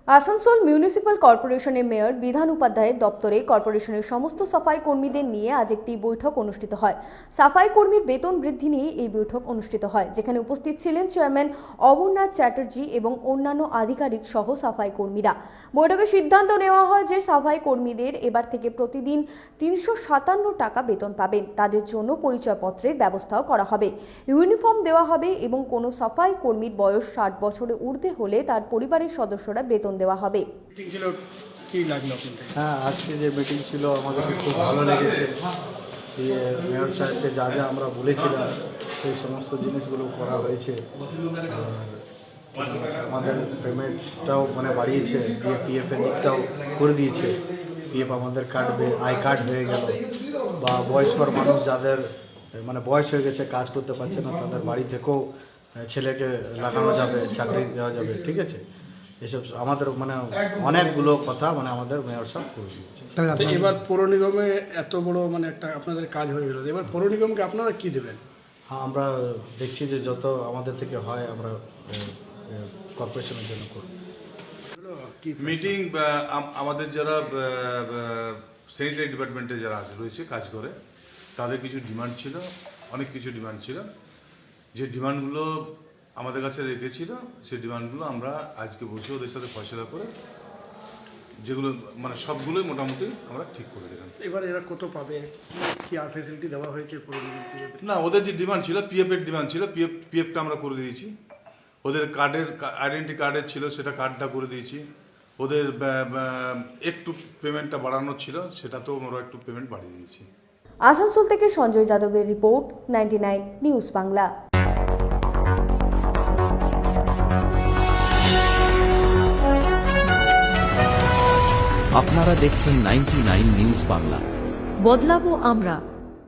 Asansol municipal কর্পোরেশনের mayor বিধান উপাধ্যায়ের দপ্তরে কর্পোরেশনের সমস্ত সাফাই কর্মীদের নিয়ে আজ একটি বৈঠক অনুষ্ঠিত হয়। সাফাই কর্মীর বেতন বৃদ্ধি নিয়ে এই বৈঠক অনুষ্ঠিত হয়, যেখানে উপস্থিত ছিলেন চেয়ারম্যান অমরনাথ চ্যাটার্জি এবং অন্যান্য আধিকারিক সহ সাফাই কর্মীরা। বৈঠকে সিদ্ধান্ত নেওয়া হয় যে সাফাই কর্মীদের এবার থেকে প্রতিদিন 357 টাকা বেতন পাবেন। তাদের জন্য পরিচয়পত্রের ব্যবস্থাও করা হবে, ইউনিফর্ম দেওয়া হবে এবং কোনো সাফাই কর্মীর বয়স 60 বছরের ঊর্ধ্বে হলে তার পরিবারের সদস্যরা বেতন দেওয়া হবে। হ্যাঁ, আজকে যে মিটিং ছিল আমাদেরকে খুব ভালো লেগেছে। মেয়র সাহেবকে যা যা আমরা বলেছিলাম সেই সমস্ত জিনিসগুলো করা হয়েছে। আর আমাদের পেমেন্টটাও বাড়িয়েছে, পিএফের দিকটাও করে দিয়েছে। পিএফ আমাদের কাটবে, আই কার্ড হয়ে গেল, বা বয়স্কর মানুষ যাদের বয়স হয়ে গেছে, কাজ করতে পারছে না, তাদের বাড়ি থেকেও ছেলেকে লাগানো যাবে, চাকরি দেওয়া যাবে। ঠিক আছে, এসব আমাদের অনেকগুলো কথা আমাদের মেয়র সাহেব করে দিয়েছে। এবার পৌর নিগমে এত বড় একটা আপনাদের কাজ হয়ে গেল, এবার পৌর নিগমকে আপনারা কি দেবেন? হ্যাঁ, আমরা দেখছি যে যত আমাদের থেকে হয় আমরা কর্পোরেশনের জন্য করব। মিটিং আমাদের যারা স্যানিটারি ডিপার্টমেন্টে যারা রয়েছে কাজ করে, তাদের কিছু ডিমান্ড ছিল, অনেক কিছু ডিমান্ড ছিল। যে ডিমান্ডগুলো আমাদের কাছে রেখেছিল, সেই ডিমান্ডগুলো আমরা আজকে বসে ওদের সাথে ফয়সলা করে যেগুলো সবগুলোই মোটামুটি আমরা ঠিক করে দিলাম। এবার এরা কত পাবে, কি আর ফ্যাসিলিটি দেওয়া হয়েছে? না, ওদের যে ডিমান্ড ছিল, পিএফের ডিমান্ড ছিল, পিএফটা আমরা করে দিয়েছি। ওদের কার্ডের আইডেন্টি কার্ডের ছিল, সেটা কার্ডটা করে দিয়েছি। ওদের একটু পেমেন্টটা বাড়ানোর ছিল, সেটাতেও আমরা একটু পেমেন্ট বাড়িয়ে দিয়েছি। আসানসোল থেকে সঞ্জয় যাদবের রিপোর্ট, 99 নিউজ বাংলা। আপনারা দেখছেন 99 নিউজ বাংলা। বদলাবো আমরা।